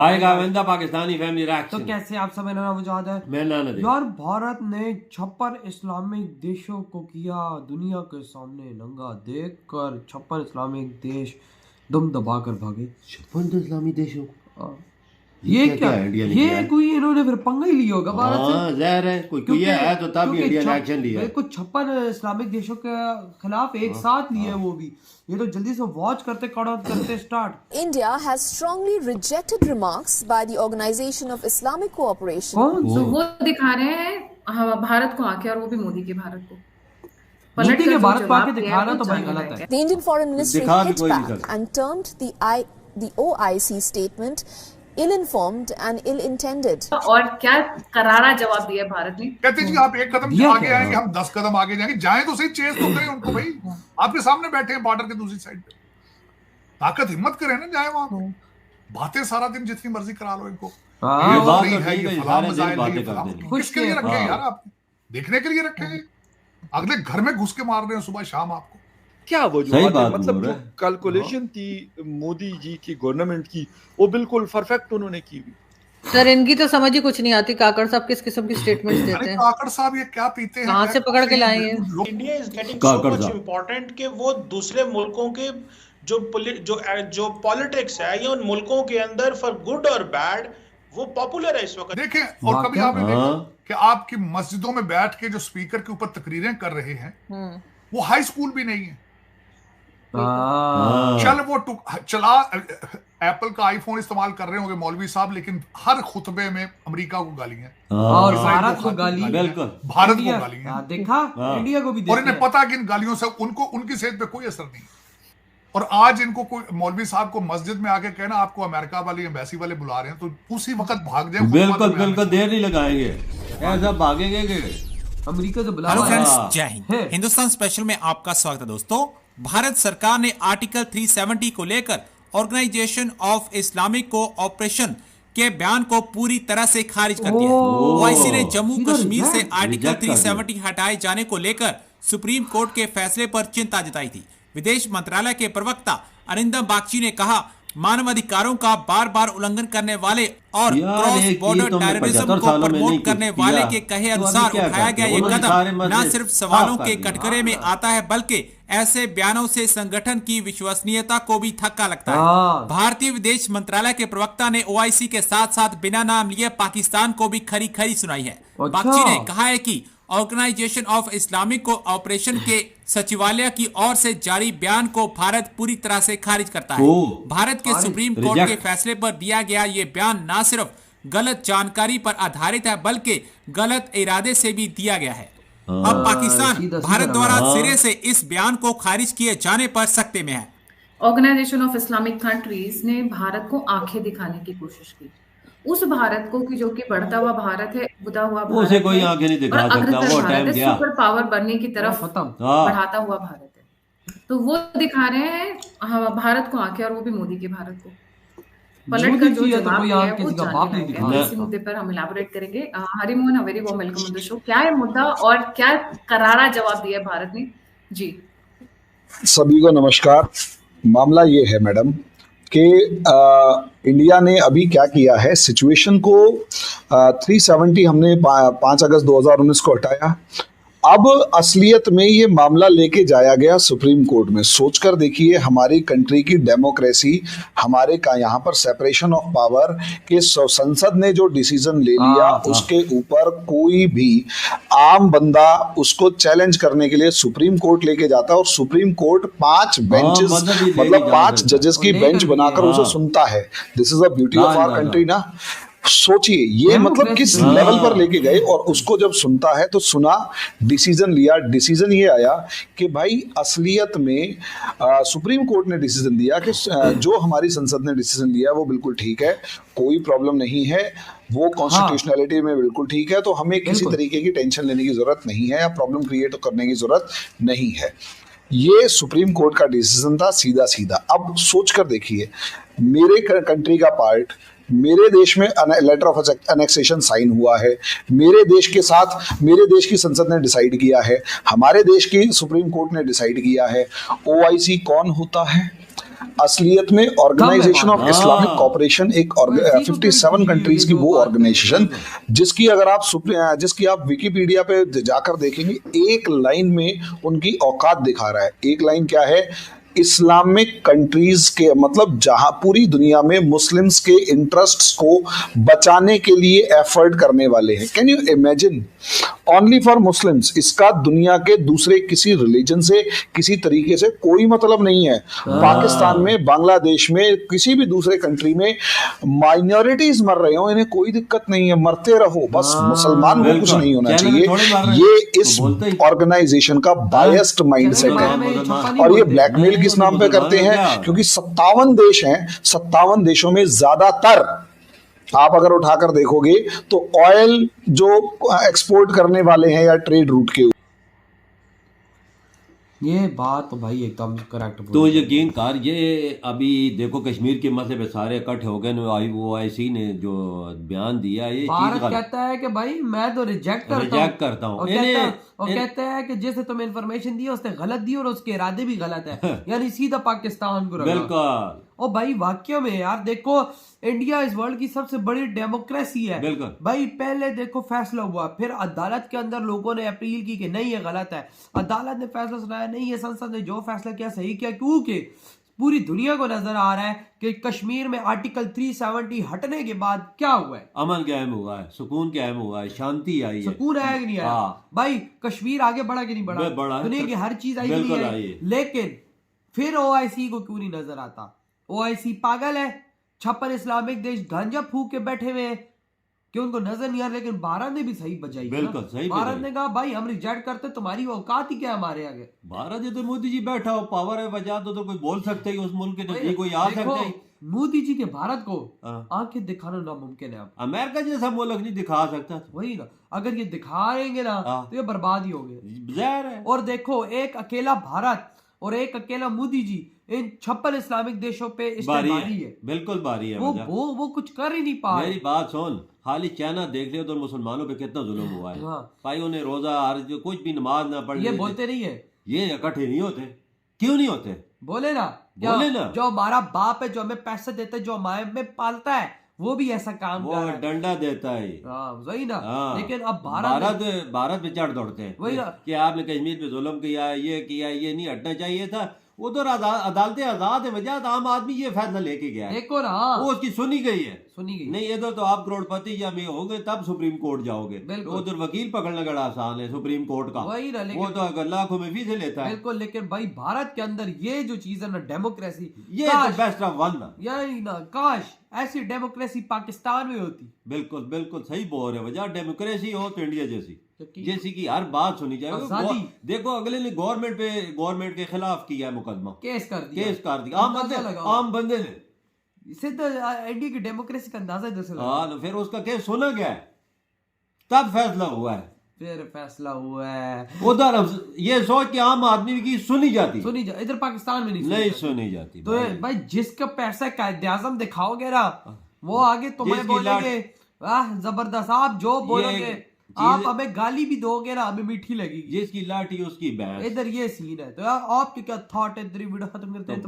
आएगा वंदा पाकिस्तानी फैमिली तो रिएक्शन। कैसे आप सब मेरा नाम मुजाहिद है। मैं नाना दे यार भारत ने 56 इस्लामिक देशों को किया दुनिया के सामने नंगा, देखकर 56 इस्लामिक देश दम दबाकर भागे। 56 इस्लामी देशों हाँ। ये क्या इंडिया ने ये किया है? कोई इन्होंने फिर पंगा ही लिया होगा भारत से। हाँ ज़ाहिर है कोई है तो तब भी इंडिया ने एक्शन लिया। कुछ 56 इस्लामिक देशों के खिलाफ एक साथ लिए वो भी। ये तो जल्दी से वॉच करते करते start. India has strongly rejected remarks by the Organization of Islamic Cooperation. तो वो दिखा रहे हैं भारत को आके, और वो भी मोदी के भारत को मोदी के भारत को आके दिखा रहा तो भाई गलत है। The Indian Foreign Ministry दिखा भी hit कोई नहीं back सकता। and termed the OIC statement ill-informed and ill-intended. और क्या करारा जवाब दिया भारत ने। कहते जी आप एक कदम आगे आएंगे, हम 10 कदम आगे जाएंगे। जाएं तो सही, चेस तो करें उनको भाई। आपके सामने बैठे हैं बॉर्डर के दूसरी साइड पे, ताकत हिम्मत करें ना, जाए वहां पे। बातें सारा दिन जितनी मर्जी करा लो इनको। ये ये बात नहीं तो है, ठीक ये है, फलां सारे दिन मसाइल है, बातें ये कर फलां। देनी। किसके लिए रखे हैं यार आप? देखने के लिए रखे हैं? अगले घर में घुस के मार रहे हैं सुबह शाम आपको। क्या सही वजूहत बात है? मतलब बोल जो रहे हैं। कैलकुलेशन थी मोदी जी की गवर्नमेंट की, वो बिल्कुल परफेक्ट उन्होंने की हुई। सर इनकी तो समझ ही कुछ नहीं आती। काकड़ साहब किस किस्म की स्टेटमेंट्स देते अरे हैं, काकड़ साहब ये क्या पीते हैं? कहाँ से पकड़ के लाए हैं? India is getting so much important कि वो दूसरे मुल्कों के जो पॉलिटिक्स है या उन मुल्कों के अंदर फॉर गुड और बैड वो पॉपुलर है इस वक्त। देखें, और कभी आपने देखा कि आपकी मस्जिदों में बैठ के जो स्पीकर के ऊपर तकरीरें कर रहे हैं वो हाई स्कूल भी नहीं है। चल वो चला एप्पल का आईफोन इस्तेमाल कर रहे होंगे मौलवी साहब, लेकिन हर खुतबे में अमेरिका को गाली है और भारत को गाली, बिल्कुल भारत को गाली है। देखा इंडिया को भी और इन्हें पता कि इन गालियों से उनको उनकी सेहत पे कोई असर नहीं। और आज इनको कोई मौलवी साहब को मस्जिद में आके कहना आपको अमेरिका वाले एम्बेसी वाले बुला रहे हैं, तो उसी वक्त भाग जाए। बिल्कुल बिल्कुल देर नहीं लगाएंगे, ऐसा भागेंगे कि अमेरिका तो बुला। हेलो फ्रेंड्स, जय हिंद। हिंदुस्तान स्पेशल में आपका स्वागत है दोस्तों। भारत सरकार ने आर्टिकल 370 को लेकर ऑर्गेनाइजेशन ऑफ इस्लामिक कोऑपरेशन के बयान को पूरी तरह से खारिज कर दिया। ओआईसी ने जम्मू कश्मीर से आर्टिकल 370 हटाए जाने को लेकर सुप्रीम कोर्ट के फैसले पर चिंता जताई थी। विदेश मंत्रालय के प्रवक्ता अरिंदम बागची ने कहा, मानवाधिकारों का बार बार उल्लंघन करने वाले और क्रॉस बॉर्डर टेररिज्म को प्रमोट करने वाले के कहे अनुसार उठाया गया ये कदम न सिर्फ सवालों के कटघरे में आता है, बल्कि ऐसे बयानों से संगठन की विश्वसनीयता को भी धक्का लगता है। भारतीय विदेश मंत्रालय के प्रवक्ता ने ओआईसी के साथ साथ बिना नाम लिए पाकिस्तान को भी खरी खरी सुनाई है। बागची ने कहा है कि ऑर्गेनाइजेशन ऑफ इस्लामिक कोऑपरेशन के सचिवालय की ओर से जारी बयान को भारत पूरी तरह से खारिज करता है। भारत के सुप्रीम कोर्ट के फैसले पर दिया गया ये बयान न सिर्फ गलत जानकारी पर आधारित है, बल्कि गलत इरादे से भी दिया गया है। अब पाकिस्तान भारत द्वारा सिरे से इस बयान को खारिज किए जाने पर सकते में है। ऑर्गेनाइजेशन ऑफ इस्लामिक कंट्रीज ने भारत को आंखें दिखाने की कोशिश की, उस भारत को कि जो कि बढ़ता हुआ भारत है, बुदा हुआ भारत उसे कोई आगे नहीं दिखा सकता, वो टाइम गया। सुपर पावर बनने की तरफ बढ़ाता हुआ भारत है, तो वो दिखा रहे हैं भारत को आके, और वो भी मोदी के भारत को पलट कर जो जवाब दिया है वो जानना है। इसी मुद्दे पर हम इलाबोरेट करेंगे। Harimohan, a very warm welcome on the show. क्या है मुद्दा और क्या करारा जवाब दिया भारत ने? जी सभी को नमस्कार। मामला ये है मैडम कि इंडिया ने अभी क्या किया है, सिचुएशन को 370 हमने 5 अगस्त 2019 को हटाया। अब असलियत में ये मामला लेके जाया गया सुप्रीम कोर्ट में। सोचकर देखिए, हमारी कंट्री की डेमोक्रेसी, हमारे का यहाँ पर सेपरेशन ऑफ पावर के संसद ने जो डिसीजन ले लिया, उसके ऊपर कोई भी आम बंदा उसको चैलेंज करने के लिए सुप्रीम कोर्ट लेके जाता है, और सुप्रीम कोर्ट 5 बेंचेस मतलब 5 जजेस की बेंच बनाकर उसे सुनता है। This is the beauty of our country ना। सोचिए ये मतलब किस लेवल पर लेके गए, और उसको जब सुनता है तो सुना, डिसीजन लिया। डिसीजन ये आया कि भाई असलियत में सुप्रीम कोर्ट ने डिसीजन दिया कि जो हमारी संसद ने डिसीजन लिया वो बिल्कुल ठीक है, कोई प्रॉब्लम नहीं है, वो कॉन्स्टिट्यूशनैलिटी में बिल्कुल ठीक है, तो हमें किसी तरीके की टेंशन लेने की जरूरत नहीं है या प्रॉब्लम क्रिएट करने की जरूरत नहीं है। ये सुप्रीम कोर्ट का डिसीजन था, सीधा सीधा। अब सोच कर देखिए, मेरे कंट्री का पार्ट, मेरे देश में लेटर ऑफ एनेक्सेशन साइन हुआ है, मेरे देश के साथ मेरे देश की संसद ने डिसाइड किया है, हमारे देश की सुप्रीम कोर्ट ने डिसाइड किया है। ओआईसी कौन होता है? असलियत में ऑर्गेनाइजेशन ऑफ इस्लामिक कॉपरेशन एक 57 कंट्रीज की वो ऑर्गेनाइजेशन जिसकी अगर आप विकिपीडिया पे जाकर देखेंगे, एक लाइन में उनकी औकात दिखा रहा है। एक लाइन क्या है? इस्लामिक कंट्रीज के मतलब जहां पूरी दुनिया में मुस्लिम्स के इंटरेस्ट्स को बचाने के लिए एफर्ट करने वाले हैं। Can you imagine? Only for Muslims. इसका दुनिया के दूसरे किसी रिलीजन से किसी तरीके से कोई मतलब नहीं है। पाकिस्तान में, बांग्लादेश में, किसी भी दूसरे कंट्री में माइनॉरिटीज मर रहे हो, इन्हें कोई दिक्कत नहीं है, मरते रहो, बस मुसलमान को कुछ नहीं होना चाहिए। ये इस ऑर्गेनाइजेशन का बायस्ड माइंडसेट है और ये ब्लैकमेल किस नाम पे करते हैं? क्योंकि 57 देश हैं, 57 देशों में ज्यादातर आप अगर उठाकर देखोगे तो ऑयल जो एक्सपोर्ट करने वाले हैं या ट्रेड रूट के, ये बात तो भाई एकदम करेक्ट। तो यकीन कर, ये अभी देखो कश्मीर के मसले पे सारे इकट्ठे हो गए। OIC ने जो बयान दिया, ये भारत कहता है कि भाई मैं तो रिजेक्ट करता हूँ और कहता है कि जैसे तुम्हें इन्फॉर्मेशन दी उसने गलत दी और उसके इरादे भी गलत है, यानी सीधा पाकिस्तान को रखा। बिल्कुल। और भाई वाकई में यार देखो, इंडिया इस वर्ल्ड की सबसे बड़ी डेमोक्रेसी है। बिल्कुल भाई पहले देखो फैसला हुआ, फिर अदालत के अंदर लोगों ने अपील की कि नहीं ये गलत है, अदालत ने फैसला सुनाया, नहीं ये संसद ने जो फैसला किया सही किया, क्योंकि पूरी दुनिया को नजर आ रहा है कि कश्मीर में आर्टिकल 370 हटने के बाद क्या हुआ है? अमन कायम हुआ है, सुकून कायम हुआ है, शांति आई है। सुकून आया कि नहीं आया? भाई कश्मीर आगे बढ़ा कि नहीं बढ़ा? दुनिया की हर चीज आई नहीं है, लेकिन फिर OIC को क्यों नहीं नजर आता? OIC पागल है, 56 इस्लामिक देश गांजा फूक के बैठे हुए हैं कि उनको नजर नहीं आ रहा। लेकिन भारत ने भी सही बजाई। बिल्कुल सही। भारत ने कहा भाई हम रिजेक्ट करते, तुम्हारी औकात ही क्या हमारे आगे? भारत ये तो मोदी जी बैठा हो, पावर है, वजह तो कोई बोल सकते ही उस मुल्क के नहीं, कोई आ सकता ही। मोदी जी के भारत को आंखें दिखाना नामुमकिन है। अमेरिका जैसा मुल्क नहीं दिखा सकता। वही ना, अगर ये दिखाएंगे ना तो ये बर्बाद ही होंगे, ज़ाहिर है। और देखो एक अकेला भारत और एक अकेला मोदी जी इन 56 इस्लामिक देशों पे बारी है। बिल्कुल बारी है। वो कुछ कर ही नहीं पा रहे। मेरी बात सुन, खाली चाइना देख ले तो मुसलमानों पे कितना जुल्म हुआ है। भाई उन्हें रोजा कुछ भी नमाज ना पढ़, ये बोलते नहीं है, ये इकट्ठे नहीं होते। क्यों नहीं होते? बोले ना, जो हमारा बाप है, जो हमें पैसे देता है, जो हमें पालता है, वो भी ऐसा काम कर रहा है, डंडा देता है। वही ना। लेकिन अब भारत पे चढ़ दौड़ते हैं वही ना कि आपने कश्मीर पे जुल्म किया, ये नहीं हटना चाहिए था। वो तो अदालतें आजाद है, वजह आम आदमी ये फैसला लेके गया है, देखो ना, वो उसकी सुनी गई है। नहीं इधर तो आप करोड़पति या में होगे तब सुप्रीम कोर्ट जाओगे, तो उधर वकील पकड़ना बड़ा आसान है सुप्रीम कोर्ट का। वही ना, वो तो अगर लाखों में फीस लेता है। बिल्कुल। लेकिन भाई भारत के अंदर ये जो चीज है ना, डेमोक्रेसी, ये बेस्ट ऑफ वन। यही ना, काश ऐसी डेमोक्रेसी पाकिस्तान में होती। बिल्कुल बिल्कुल सही बोल रहे, वजह डेमोक्रेसी हो तो इंडिया जैसी की हर बात सुनी जाए। देखो अगले ने गवर्नमेंट के खिलाफ किया है मुकदमा, केस कर दिया आम बंदे ने। इससे तो इंडिया की डेमोक्रेसी का अंदाजा इधर लगा। फिर उसका केस सुना गया है, तब फैसला हुआ है। उधर ये सोच के आम आदमी की सुनी जाती, इधर पाकिस्तान में नहीं सुनी जाती। तो भाई जिसका पैसा कायदे-आज़म दिखाओगे ना, वो आगे तुम्हें बोलेंगे जबरदस्त, आप जो बोलोगे, आप हमें गाली भी दोगे ना, हमें मीठी लगेगी। जिसकी लाठी उसकी भैंस। इधर ये सीन है। तो यार आपके क्या थॉट है? वीडियो खत्म करते हैं।